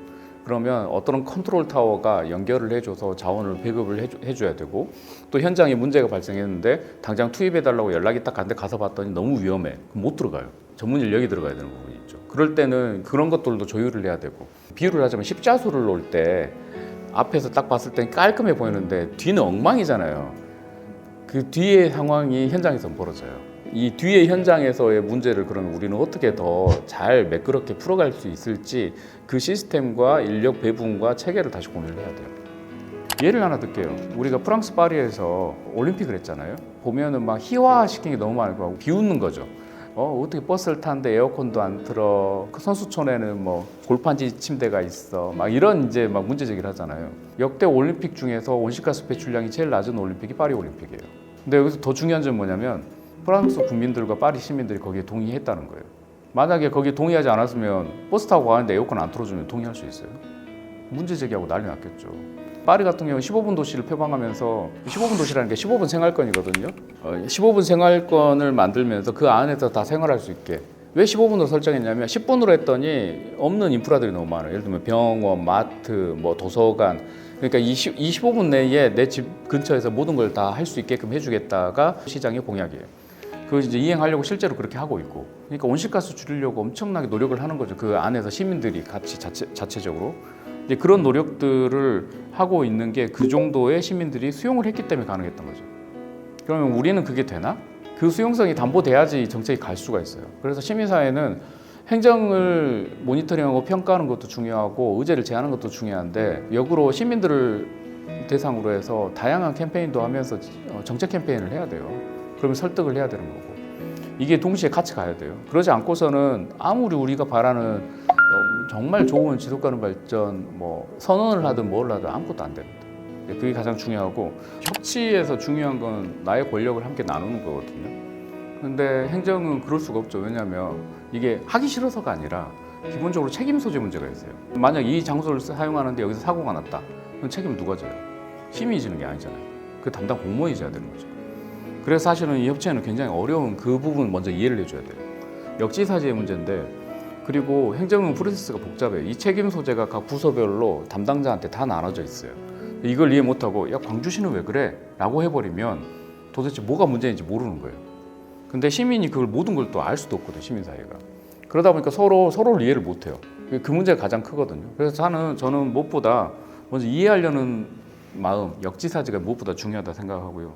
S1: 그러면 어떤 컨트롤 타워가 연결을 해줘서 자원을 배급을 해줘야 되고 또 현장에 문제가 발생했는데 당장 투입해달라고 연락이 딱 갔는데 가서 봤더니 너무 위험해. 그럼 못 들어가요. 전문 인력이 들어가야 되는 부분이 있죠. 그럴 때는 그런 것들도 조율을 해야 되고 비유를 하자면 십자수를 놓을 때 앞에서 딱 봤을 땐 깔끔해 보이는데 뒤는 엉망이잖아요. 그 뒤의 상황이 현장에서 벌어져요. 이 뒤의 현장에서의 문제를 그러면 우리는 어떻게 더 잘 매끄럽게 풀어갈 수 있을지 그 시스템과 인력 배분과 체계를 다시 고민을 해야 돼요. 예를 하나 들게요. 우리가 프랑스 파리에서 올림픽을 했잖아요. 보면은 막 희화시키는 게 너무 많고 비웃는 거죠. 어떻게 버스를 타는데 에어컨도 안 틀어? 그 선수촌에는 뭐 골판지 침대가 있어. 막 이런 이제 막 문제 제기를 하잖아요. 역대 올림픽 중에서 온실가스 배출량이 제일 낮은 올림픽이 파리 올림픽이에요. 근데 여기서 더 중요한 점은 뭐냐면 프랑스 국민들과 파리 시민들이 거기에 동의했다는 거예요. 만약에 거기에 동의하지 않았으면 버스 타고 가는데 에어컨 안 틀어주면 동의할 수 있어요? 문제 제기하고 난리 났겠죠. 파리 같은 경우는 15분 도시를 표방하면서 15분 도시라는 게 15분 생활권이거든요. 15분 생활권을 만들면서 그 안에서 다 생활할 수 있게. 왜 15분으로 설정했냐면 10분으로 했더니 없는 인프라들이 너무 많아요. 예를 들면 병원, 마트, 뭐 도서관. 그러니까 25분 내에 내 집 근처에서 모든 걸 다 할 수 있게끔 해주겠다가 시장의 공약이에요. 그걸 이제 이행하려고 실제로 그렇게 하고 있고. 그러니까 온실가스 줄이려고 엄청나게 노력을 하는 거죠. 그 안에서 시민들이 같이 자체적으로. 이제 그런 노력들을 하고 있는 게 그 정도의 시민들이 수용을 했기 때문에 가능했던 거죠. 그러면 우리는 그게 되나? 그 수용성이 담보돼야지 정책이 갈 수가 있어요. 그래서 시민사회는 행정을 모니터링하고 평가하는 것도 중요하고 의제를 제안하는 것도 중요한데 역으로 시민들을 대상으로 해서 다양한 캠페인도 하면서 정책 캠페인을 해야 돼요. 그러면 설득을 해야 되는 거고 이게 동시에 같이 가야 돼요. 그러지 않고서는 아무리 우리가 바라는 정말 좋은 지속가능 발전 뭐 선언을 하든 뭘 하든 아무것도 안 됩니다. 그게 가장 중요하고 협치에서 중요한 건 나의 권력을 함께 나누는 거거든요. 근데 행정은 그럴 수가 없죠. 왜냐하면 이게 하기 싫어서가 아니라 기본적으로 책임 소재 문제가 있어요. 만약 이 장소를 사용하는데 여기서 사고가 났다. 그럼 책임을 누가 져요? 시민이 지는 게 아니잖아요. 그 담당 공무원이 져야 되는 거죠. 그래서 사실은 이 협치에는 굉장히 어려운 그 부분 먼저 이해를 해줘야 돼요. 역지사지의 문제인데 그리고 행정은 프로세스가 복잡해요. 이 책임 소재가 각 부서별로 담당자한테 다 나눠져 있어요. 이걸 이해 못하고 야 광주시는 왜 그래? 라고 해버리면 도대체 뭐가 문제인지 모르는 거예요. 근데 시민이 그걸 모든 걸 또 알 수도 없거든요. 시민사회가. 그러다 보니까 서로를 이해를 못해요. 그 문제가 가장 크거든요. 그래서 저는 무엇보다 먼저 이해하려는 마음, 역지사지가 무엇보다 중요하다 생각하고요.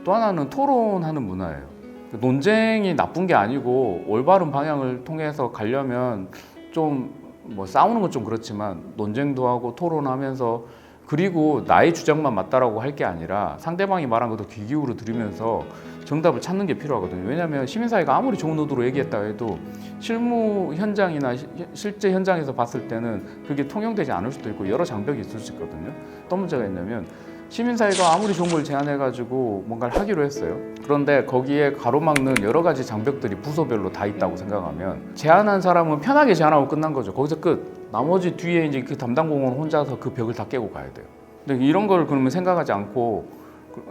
S1: 또 하나는 토론하는 문화예요. 논쟁이 나쁜 게 아니고 올바른 방향을 통해서 가려면 좀 뭐 싸우는 건 좀 그렇지만 논쟁도 하고 토론하면서 그리고 나의 주장만 맞다라고 할 게 아니라 상대방이 말한 것도 귀 기울여 들으면서 정답을 찾는 게 필요하거든요. 왜냐하면 시민사회가 아무리 좋은 의도로 얘기했다 해도 실무 현장이나 실제 현장에서 봤을 때는 그게 통용되지 않을 수도 있고 여러 장벽이 있을 수 있거든요. 어떤 문제가 있냐면 시민사회가 아무리 좋은 걸 제안해가지고 뭔가를 하기로 했어요. 그런데 거기에 가로막는 여러 가지 장벽들이 부서별로 다 있다고 생각하면 제안한 사람은 편하게 제안하고 끝난 거죠. 거기서 끝. 나머지 뒤에 이제 그 담당 공무원 혼자서 그 벽을 다 깨고 가야 돼요. 근데 이런 걸 그러면 생각하지 않고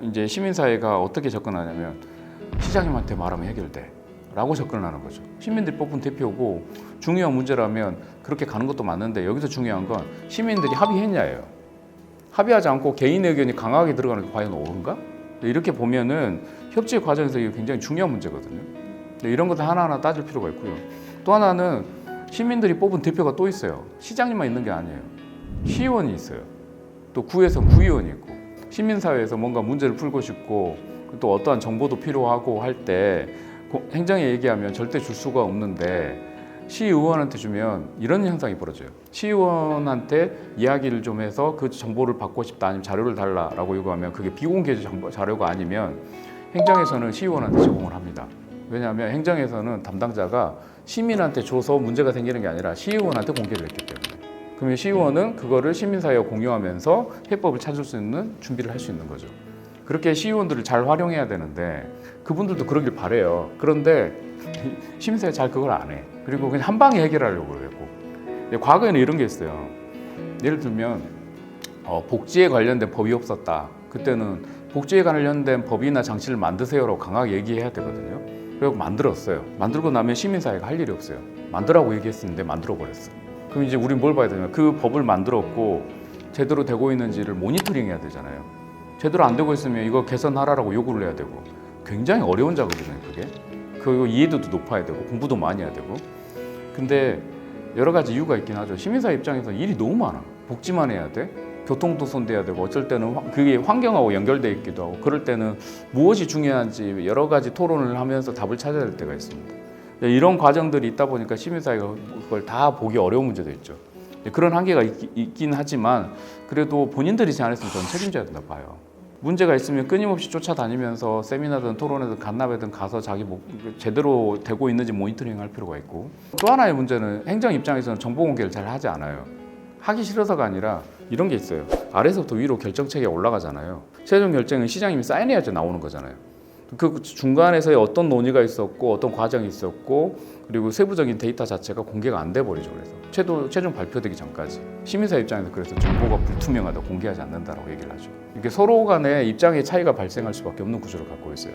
S1: 이제 시민사회가 어떻게 접근하냐면 시장님한테 말하면 해결돼 라고 접근하는 거죠. 시민들이 뽑은 대표고 중요한 문제라면 그렇게 가는 것도 맞는데 여기서 중요한 건 시민들이 합의했냐예요. 합의하지 않고 개인의 의견이 강하게 들어가는 게 과연 옳은가? 이렇게 보면은 협치 과정에서 이게 굉장히 중요한 문제거든요. 이런 것들 하나하나 따질 필요가 있고요. 또 하나는 시민들이 뽑은 대표가 또 있어요. 시장님만 있는 게 아니에요. 시의원이 있어요. 또 구에서 구의원이 있고 시민사회에서 뭔가 문제를 풀고 싶고 또 어떠한 정보도 필요하고 할 때 행정에 얘기하면 절대 줄 수가 없는데 시의원한테 주면 이런 현상이 벌어져요. 시의원한테 이야기를 좀 해서 그 정보를 받고 싶다 아니면 자료를 달라라고 요구하면 그게 비공개 자료가 아니면 행정에서는 시의원한테 제공을 합니다. 왜냐하면 행정에서는 담당자가 시민한테 줘서 문제가 생기는 게 아니라 시의원한테 공개를 했기 때문에 그러면 시의원은 그거를 시민사회와 공유하면서 해법을 찾을 수 있는 준비를 할 수 있는 거죠. 그렇게 시의원들을 잘 활용해야 되는데 그분들도 그러길 바래요. 그런데 시민사회 잘 그걸 안 해. 그리고 그냥 한 방에 해결하려고 그러고. 과거에는 이런 게 있어요. 예를 들면 복지에 관련된 법이 없었다. 그때는 복지에 관련된 법이나 장치를 만드세요라고 강하게 얘기해야 되거든요. 그리고 만들었어요. 만들고 나면 시민사회가 할 일이 없어요. 만들라고 얘기했었는데 만들어버렸어. 그럼 이제 우리는 뭘 봐야 되냐면 그 법을 만들었고 제대로 되고 있는지를 모니터링 해야 되잖아요. 제대로 안 되고 있으면 이거 개선하라고 요구를 해야 되고 굉장히 어려운 작업이잖아요, 그게. 그 이해도도 높아야 되고 공부도 많이 해야 되고. 근데 여러 가지 이유가 있긴 하죠. 시민사회 입장에서 일이 너무 많아. 복지만 해야 돼. 교통도 손대야 되고 어쩔 때는 그게 환경하고 연결돼 있기도 하고 그럴 때는 무엇이 중요한지 여러 가지 토론을 하면서 답을 찾아야 될 때가 있습니다. 이런 과정들이 있다 보니까 시민사회가 그걸 다 보기 어려운 문제도 있죠. 그런 한계가 있긴 하지만 그래도 본인들이 제안했으면 저는 책임져야 된다고 봐요. 문제가 있으면 끊임없이 쫓아다니면서 세미나든 토론회든 간담회든 가서 자기 제대로 되고 있는지 모니터링 할 필요가 있고 또 하나의 문제는 행정 입장에서는 정보 공개를 잘 하지 않아요. 하기 싫어서가 아니라 이런 게 있어요. 아래서부터 위로 결정체계가 올라가잖아요. 최종 결정은 시장님이 사인해야지 나오는 거잖아요. 그 중간에서의 어떤 논의가 있었고 어떤 과정이 있었고 그리고 세부적인 데이터 자체가 공개가 안 돼 버리죠. 그래서 최종 발표되기 전까지 시민사회 입장에서 그래서 정보가 불투명하다 공개하지 않는다라고 얘기를 하죠. 이게 서로 간에 입장의 차이가 발생할 수밖에 없는 구조를 갖고 있어요.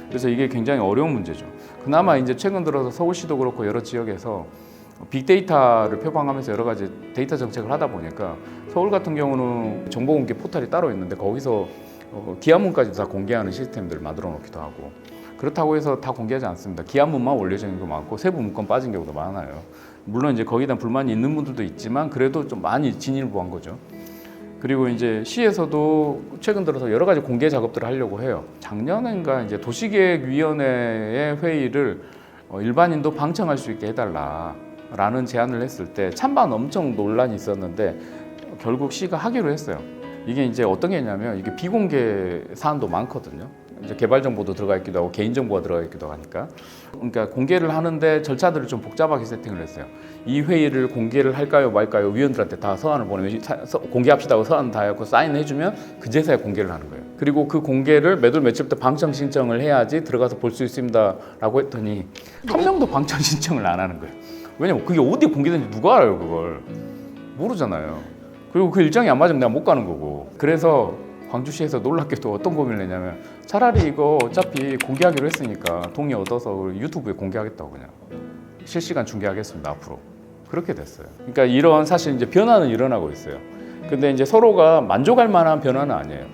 S1: 그래서 이게 굉장히 어려운 문제죠. 그나마 이제 최근 들어서 서울시도 그렇고 여러 지역에서 빅데이터를 표방하면서 여러 가지 데이터 정책을 하다 보니까 서울 같은 경우는 정보 공개 포털이 따로 있는데 거기서 기한문까지 다 공개하는 시스템들을 만들어 놓기도 하고 그렇다고 해서 다 공개하지 않습니다. 기한문만 올려져 있는 경우도 많고 세부 문건 빠진 경우도 많아요. 물론 이제 거기에 대한 불만이 있는 분들도 있지만 그래도 좀 많이 진일보한 거죠. 그리고 이제 시에서도 최근 들어서 여러 가지 공개 작업들을 하려고 해요. 작년인가 이제 도시계획위원회의 회의를 일반인도 방청할 수 있게 해달라라는 제안을 했을 때 찬반 엄청 논란이 있었는데 결국 시가 하기로 했어요. 이게 이제 어떤 게 있냐면 이게 비공개 사안도 많거든요. 이제 개발 정보도 들어가 있기도 하고 개인 정보가 들어가 있기도 하니까. 그러니까 공개를 하는데 절차들을 좀 복잡하게 세팅을 했어요. 이 회의를 공개를 할까요 말까요 위원들한테 다 서한을 보내면 공개합시다고 서한 다 해서 사인해주면 그제서야 공개를 하는 거예요. 그리고 그 공개를 몇 월 며칠부터 방청 신청을 해야지 들어가서 볼 수 있습니다라고 했더니 한 명도 방청 신청을 안 하는 거예요. 왜냐면 그게 어디에 공개되는지 누가 알아요, 그걸. 모르잖아요. 그리고 그 일정이 안 맞으면 내가 못 가는 거고. 그래서 광주시에서 놀랍게도 어떤 고민을 했냐면 차라리 이거 어차피 공개하기로 했으니까 동의 얻어서 유튜브에 공개하겠다고 그냥 실시간 중계하겠습니다 앞으로. 그렇게 됐어요. 그러니까 이런 사실 이제 변화는 일어나고 있어요. 근데 이제 서로가 만족할 만한 변화는 아니에요.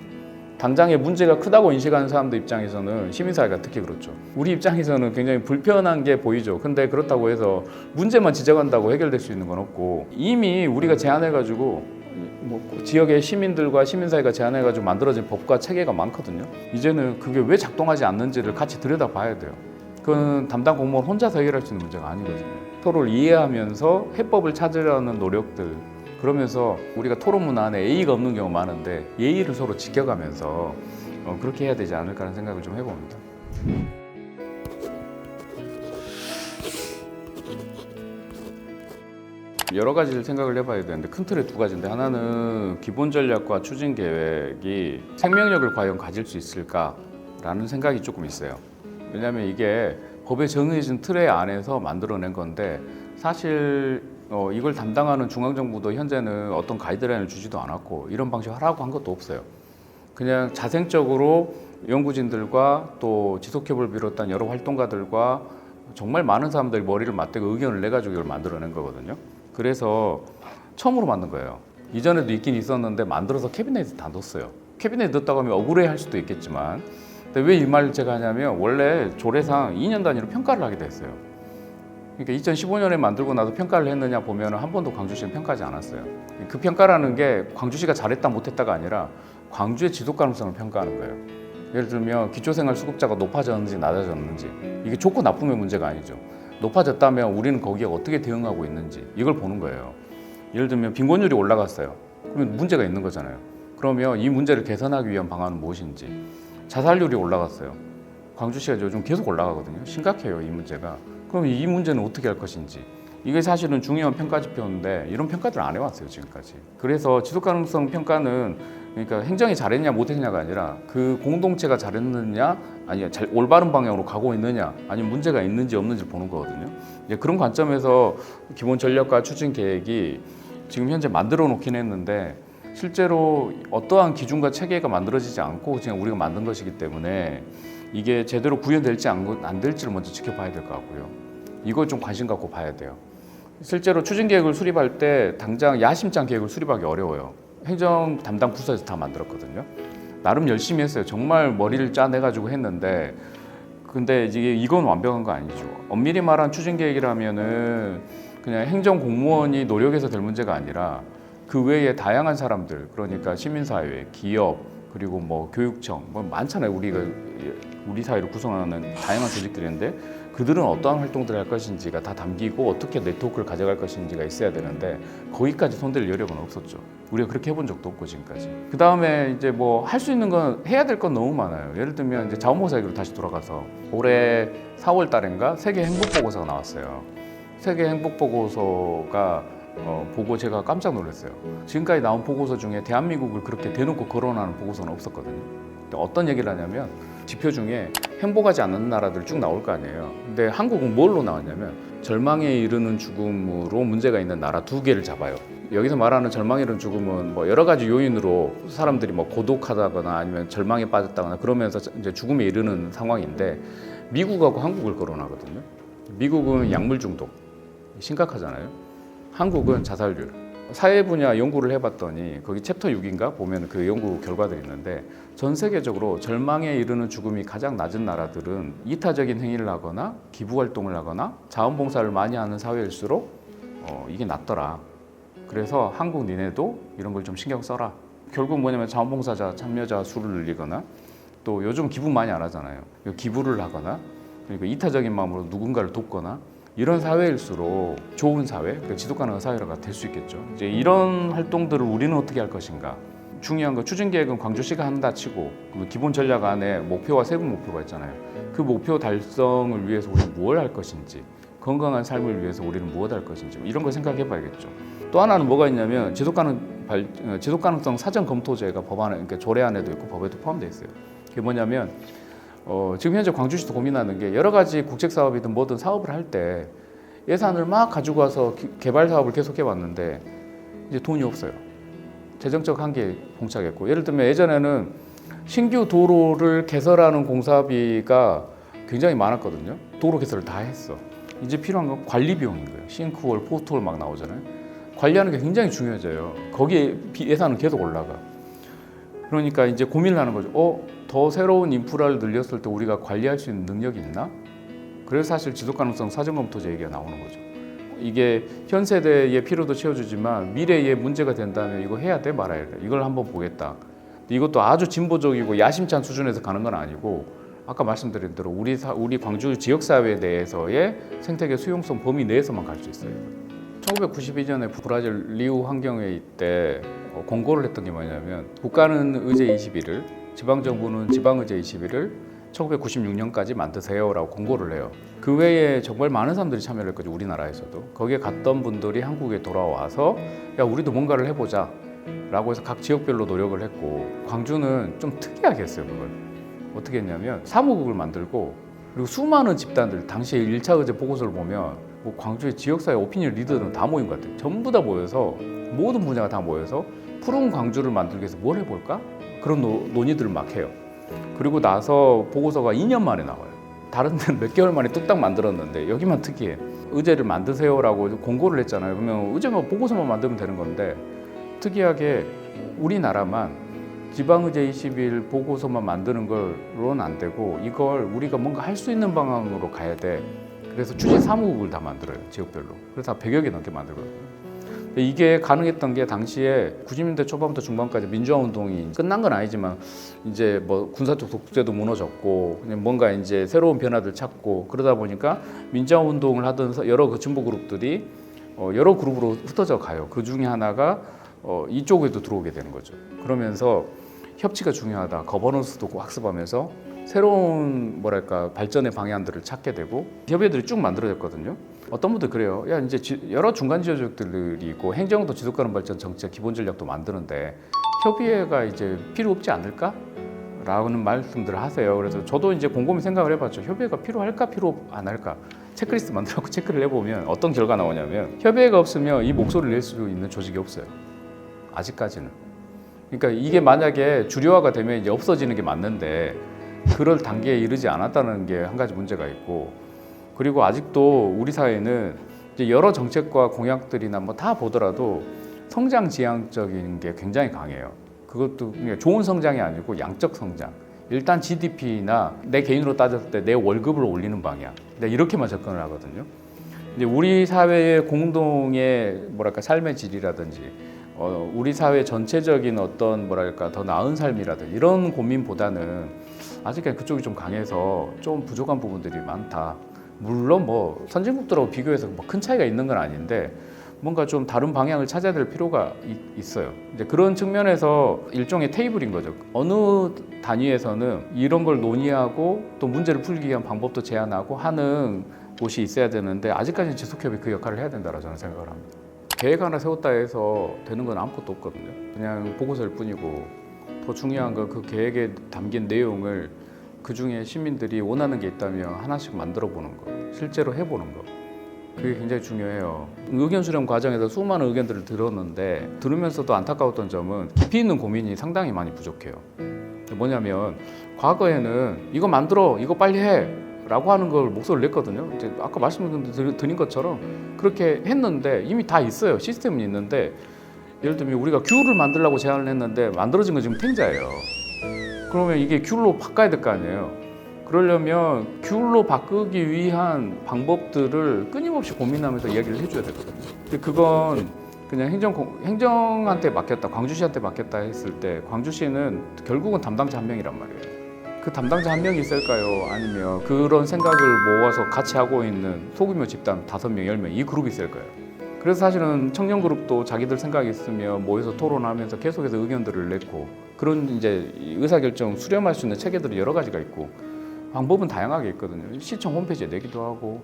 S1: 당장에 문제가 크다고 인식하는 사람들 입장에서는 시민사회가 특히 그렇죠. 우리 입장에서는 굉장히 불편한 게 보이죠. 근데 그렇다고 해서 문제만 지적한다고 해결될 수 있는 건 없고 이미 우리가 제안해가지고 지역의 시민들과 시민사회가 제안해가지고 만들어진 법과 체계가 많거든요. 이제는 그게 왜 작동하지 않는지를 같이 들여다봐야 돼요. 그건 담당 공무원 혼자서 해결할 수 있는 문제가 아니거든요. 서로를 이해하면서 해법을 찾으려는 노력들 그러면서 우리가 토론 문화 안에 예의가 없는 경우 많은데 예의를 서로 지켜가면서 그렇게 해야 되지 않을까라는 생각을 좀 해봅니다. 여러 가지를 생각을 해봐야 되는데 큰 틀에 두 가지인데 하나는 기본 전략과 추진 계획이 생명력을 과연 가질 수 있을까라는 생각이 조금 있어요. 왜냐하면 이게 법에 정해진 틀에 안에서 만들어낸 건데 사실 이걸 담당하는 중앙정부도 현재는 어떤 가이드라인을 주지도 않았고 이런 방식 하라고 한 것도 없어요. 그냥 자생적으로 연구진들과 또 지속협을 비롯한 여러 활동가들과 정말 많은 사람들이 머리를 맞대고 의견을 내가지고 이걸 만들어낸 거거든요. 그래서 처음으로 만든 거예요. 이전에도 있긴 있었는데 만들어서 캐비넷에 다 넣었어요. 캐비넷에 넣었다고 하면 억울해할 수도 있겠지만 근데 왜 이 말을 제가 하냐면 원래 조례상 2년 단위로 평가를 하게 됐어요. 그러니까 2015년에 만들고 나서 평가를 했느냐 보면 한 번도 광주시는 평가하지 않았어요. 그 평가라는 게 광주시가 잘했다 못했다가 아니라 광주의 지속 가능성을 평가하는 거예요. 예를 들면 기초생활 수급자가 높아졌는지 낮아졌는지 이게 좋고 나쁨의 문제가 아니죠. 높아졌다면 우리는 거기에 어떻게 대응하고 있는지 이걸 보는 거예요. 예를 들면 빈곤율이 올라갔어요. 그러면 문제가 있는 거잖아요. 그러면 이 문제를 개선하기 위한 방안은 무엇인지. 자살률이 올라갔어요. 광주시가 요즘 계속 올라가거든요. 심각해요, 이 문제가. 그럼 이 문제는 어떻게 할 것인지. 이게 사실은 중요한 평가 지표인데 이런 평가들을 안 해왔어요, 지금까지. 그래서 지속가능성 평가는 그러니까 행정이 잘했냐 못했냐가 아니라 그 공동체가 잘했느냐 아니 올바른 방향으로 가고 있느냐 아니면 문제가 있는지 없는지를 보는 거거든요. 이제 그런 관점에서 기본 전략과 추진 계획이 지금 현재 만들어 놓긴 했는데 실제로 어떠한 기준과 체계가 만들어지지 않고 그냥 우리가 만든 것이기 때문에 이게 제대로 구현될지 안 될지를 먼저 지켜봐야 될 것 같고요. 이걸 좀 관심 갖고 봐야 돼요. 실제로 추진 계획을 수립할 때 당장 야심찬 계획을 수립하기 어려워요. 행정 담당 부서에서 다 만들었거든요. 나름 열심히 했어요. 정말 머리를 짜내가지고 했는데, 근데 이건 완벽한 거 아니죠. 엄밀히 말한 추진 계획이라면은 그냥 행정 공무원이 노력해서 될 문제가 아니라 그 외에 다양한 사람들, 그러니까 시민사회, 기업, 그리고 뭐 교육청, 뭐 많잖아요. 우리 사회를 구성하는 다양한 조직들인데 그들은 어떠한 활동들을 할 것인지가 다 담기고 어떻게 네트워크를 가져갈 것인지가 있어야 되는데 거기까지 손댈 여력은 없었죠. 우리가 그렇게 해본 적도 없고 지금까지. 그 다음에 이제 뭐 할 수 있는 건 해야 될 건 너무 많아요. 예를 들면 이제 자원봉사 얘기로 다시 돌아가서 올해 4월 달인가 세계 행복 보고서가 나왔어요. 세계 행복 보고서가 보고 제가 깜짝 놀랐어요. 지금까지 나온 보고서 중에 대한민국을 그렇게 대놓고 거론하는 보고서는 없었거든요. 어떤 얘기를 하냐면 지표 중에 행복하지 않는 나라들 쭉 나올 거 아니에요. 근데 한국은 뭘로 나왔냐면 절망에 이르는 죽음으로 문제가 있는 나라 2개를 잡아요. 여기서 말하는 절망에 이르는 죽음은 뭐 여러 가지 요인으로 사람들이 뭐 고독하다거나 아니면 절망에 빠졌다거나 그러면서 이제 죽음에 이르는 상황인데 미국하고 한국을 거론하거든요. 미국은 약물 중독 심각하잖아요. 한국은 자살률. 사회 분야 연구를 해봤더니 거기 챕터 6인가 보면 그 연구 결과들이 있는데 전 세계적으로 절망에 이르는 죽음이 가장 낮은 나라들은 이타적인 행위를 하거나 기부 활동을 하거나 자원봉사를 많이 하는 사회일수록 이게 낮더라. 그래서 한국 니네도 이런 걸 좀 신경 써라. 결국 뭐냐면 자원봉사자 참여자 수를 늘리거나 또 요즘 기부 많이 안 하잖아요. 기부를 하거나 그리고 이타적인 마음으로 누군가를 돕거나 이런 사회일수록 좋은 사회, 지속 가능한 사회가 될 수 있겠죠. 이제 이런 활동들을 우리는 어떻게 할 것인가. 중요한 건 추진 계획은 광주시가 한다 치고 기본 전략 안에 목표와 세부 목표가 있잖아요. 그 목표 달성을 위해서 우리는 무엇을 할 것인지, 건강한 삶을 위해서 우리는 무엇을 할 것인지 이런 걸 생각해 봐야겠죠. 또 하나는 뭐가 있냐면 지속 가능성 사전 검토제가 법안에, 그러니까 조례안에도 있고 법에도 포함되어 있어요. 그게 뭐냐면 지금 현재 광주시도 고민하는 게 여러 가지 국책 사업이든 뭐든 사업을 할 때 예산을 막 가지고 와서 개발 사업을 계속 해왔는데 이제 돈이 없어요. 재정적 한계에 봉착했고, 예를 들면 예전에는 신규 도로를 개설하는 공사비가 굉장히 많았거든요. 도로 개설을 다 했어. 이제 필요한 건 관리 비용인 거예요. 싱크홀, 포트홀 막 나오잖아요. 관리하는 게 굉장히 중요해져요. 거기에 예산은 계속 올라가. 그러니까 이제 고민을 하는 거죠. 더 새로운 인프라를 늘렸을 때 우리가 관리할 수 있는 능력이 있나? 그래서 사실 지속가능성 사전검토제 얘기가 나오는 거죠. 이게 현 세대의 필요도 채워주지만 미래에 문제가 된다면 이거 해야 돼 말아야 돼. 이걸 한번 보겠다. 이것도 아주 진보적이고 야심찬 수준에서 가는 건 아니고 아까 말씀드린 대로 우리 광주 지역사회 내에서의 생태계 수용성 범위 내에서만 갈 수 있어요. 1992년에 브라질 리우 환경회의 때 공고를 했던 게 뭐냐면 국가는 의제 21을, 지방정부는 지방의제 21을 1996년까지 만드세요라고 공고를 해요. 그 외에 정말 많은 사람들이 참여를 했거든요. 우리나라에서도. 거기에 갔던 분들이 한국에 돌아와서 야 우리도 뭔가를 해보자 라고 해서 각 지역별로 노력을 했고, 광주는 좀 특이하게 했어요. 그걸 어떻게 했냐면 사무국을 만들고, 그리고 수많은 집단들, 당시에 1차 의제 보고서를 보면 뭐 광주의 지역사회 오피니언 리더들은 다 모인 것 같아요. 전부 다 모여서 모든 분야가 다 모여서 푸른 광주를 만들기 위해서 뭘 해볼까? 그런 논의들을 막 해요. 그리고 나서 보고서가 2년 만에 나와요. 다른 데는 몇 개월 만에 뚝딱 만들었는데 여기만 특이해. 의제를 만드세요라고 공고를 했잖아요. 그러면 의제만 보고서만 만들면 되는 건데 특이하게 우리나라만 지방의제 21 보고서만 만드는 걸로는 안 되고 이걸 우리가 뭔가 할 수 있는 방향으로 가야 돼. 그래서 추진 사무국을 다 만들어요. 지역별로. 그래서 다 100여 개 넘게 만들거든요. 이게 가능했던 게 당시에 90년대 초반부터 중반까지 민주화 운동이 끝난 건 아니지만 이제 뭐 군사적 독재도 무너졌고 그냥 뭔가 이제 새로운 변화들 찾고 그러다 보니까 민주화 운동을 하던 여러 그 진보 그룹들이 여러 그룹으로 흩어져 가요. 그 중에 하나가 이쪽에도 들어오게 되는 거죠. 그러면서 협치가 중요하다. 거버넌스도 학습하면서 새로운 뭐랄까 발전의 방향들을 찾게 되고 협의회들이 쭉 만들어졌거든요. 어떤 분들 그래요. 야 이제 여러 중간 지역들이 있고 행정도 지속가능 발전 정책 기본 전략도 만드는데 협의회가 이제 필요 없지 않을까? 라는 말씀들을 하세요. 그래서 저도 이제 곰곰이 생각을 해봤죠. 협의회가 필요할까 필요 안 할까? 체크리스트 만들고 체크를 해보면 어떤 결과 나오냐면 협의회가 없으면 이 목소리를 낼 수 있는 조직이 없어요. 아직까지는. 그러니까 이게 만약에 주류화가 되면 이제 없어지는 게 맞는데 그럴 단계에 이르지 않았다는 게 한 가지 문제가 있고, 그리고 아직도 우리 사회는 이제 여러 정책과 공약들이나 뭐 다 보더라도 성장 지향적인 게 굉장히 강해요. 그것도 그냥 좋은 성장이 아니고 양적 성장. 일단 GDP나 내 개인으로 따졌을 때 내 월급을 올리는 방향. 이렇게만 접근을 하거든요. 이제 우리 사회의 공동의 뭐랄까 삶의 질이라든지 우리 사회 전체적인 어떤 뭐랄까 더 나은 삶이라든지 이런 고민보다는 아직까지 그쪽이 좀 강해서 좀 부족한 부분들이 많다. 물론 뭐 선진국들하고 비교해서 뭐 큰 차이가 있는 건 아닌데 뭔가 좀 다른 방향을 찾아야 될 필요가 있어요. 이제 그런 측면에서 일종의 테이블인 거죠. 어느 단위에서는 이런 걸 논의하고 또 문제를 풀기 위한 방법도 제안하고 하는 곳이 있어야 되는데 아직까지는 지속협이 그 역할을 해야 된다고 저는 생각을 합니다. 계획 하나 세웠다 해서 되는 건 아무것도 없거든요. 그냥 보고서일 뿐이고 더 중요한 건 그 계획에 담긴 내용을 그 중에 시민들이 원하는 게 있다면 하나씩 만들어 보는 거, 실제로 해보는 거. 그게 굉장히 중요해요. 의견 수렴 과정에서 수많은 의견들을 들었는데 들으면서도 안타까웠던 점은 깊이 있는 고민이 상당히 많이 부족해요. 뭐냐면 과거에는 이거 만들어, 이거 빨리 해 라고 하는 걸 목소리를 냈거든요. 이제 아까 말씀드린 것처럼 그렇게 했는데 이미 다 있어요. 시스템은 있는데 예를 들면 우리가 귤을 만들려고 제안을 했는데 만들어진 건 지금 탱자예요. 그러면 이게 귤로 바꿔야 될 거 아니에요. 그러려면 귤로 바꾸기 위한 방법들을 끊임없이 고민하면서 이야기를 해줘야 되거든요. 근데 그건 그냥 행정한테 맡겼다, 광주시한테 맡겼다 했을 때 광주시는 결국은 담당자 한 명이란 말이에요. 그 담당자 한 명이 있을까요? 아니면 그런 생각을 모아서 같이 하고 있는 소규모 집단 5명, 10명 이 그룹이 있을까요? 그래서 사실은 청년 그룹도 자기들 생각이 있으면 모여서 토론하면서 계속해서 의견들을 냈고 그런 이제 의사결정 수렴할 수 있는 체계들이 여러 가지가 있고 방법은 다양하게 있거든요. 시청 홈페이지에 내기도 하고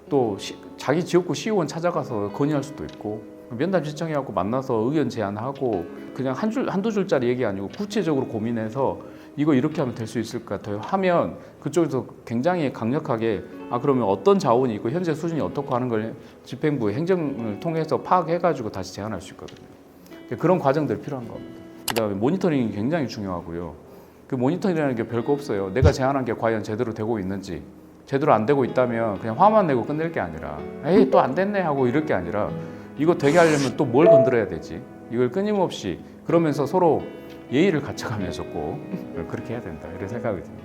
S1: 또 자기 지역구 시의원 찾아가서 건의할 수도 있고 면담 신청해갖고 만나서 의견 제안하고 그냥 한두 줄짜리 얘기 아니고 구체적으로 고민해서 이거 이렇게 하면 될 수 있을까 더 하면 그쪽에서 굉장히 강력하게 그러면 어떤 자원이 있고 현재 수준이 어떻고 하는 걸 집행부 행정을 통해서 파악해가지고 다시 제안할 수 있거든요. 그런 과정들이 필요한 겁니다. 그다음에 모니터링이 굉장히 중요하고요. 그 모니터링이라는 게 별거 없어요. 내가 제안한 게 과연 제대로 되고 있는지 제대로 안 되고 있다면 그냥 화만 내고 끝낼 게 아니라 에이 또 안 됐네 하고 이럴 게 아니라 이거 되게 하려면 또 뭘 건드려야 되지? 이걸 끊임없이 그러면서 서로 예의를 갖춰가면서 꼭 그렇게 해야 된다 이런 생각이 듭니다.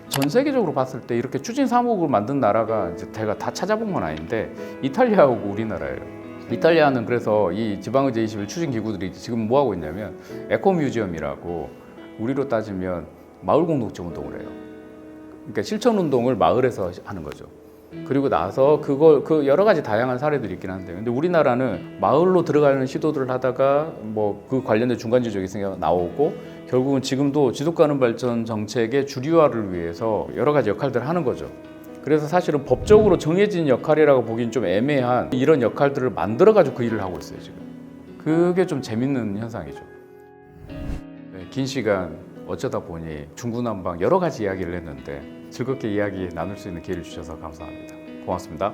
S1: 전 세계적으로 봤을 때 이렇게 추진 사무국을 만든 나라가 이제 제가 다 찾아본 건 아닌데 이탈리아하고 우리나라예요. 이탈리아는 그래서 이 지방의제 21 추진 기구들이 지금 뭐 하고 있냐면 에코뮤지엄이라고 우리로 따지면 마을 공동체 운동을 해요. 그러니까 실천 운동을 마을에서 하는 거죠. 그리고 나서 그 여러 가지 다양한 사례들이 있긴 한데, 근데 우리나라는 마을로 들어가는 시도들을 하다가 뭐 그 관련된 중간 지적이 나오고 결국은 지금도 지속가능 발전 정책의 주류화를 위해서 여러 가지 역할들을 하는 거죠. 그래서 사실은 법적으로 정해진 역할이라고 보기엔 좀 애매한 이런 역할들을 만들어가지고 그 일을 하고 있어요 지금. 그게 좀 재밌는 현상이죠. 네, 긴 시간 어쩌다 보니 중구난방 여러 가지 이야기를 했는데 즐겁게 이야기 나눌 수 있는 기회를 주셔서 감사합니다. 고맙습니다.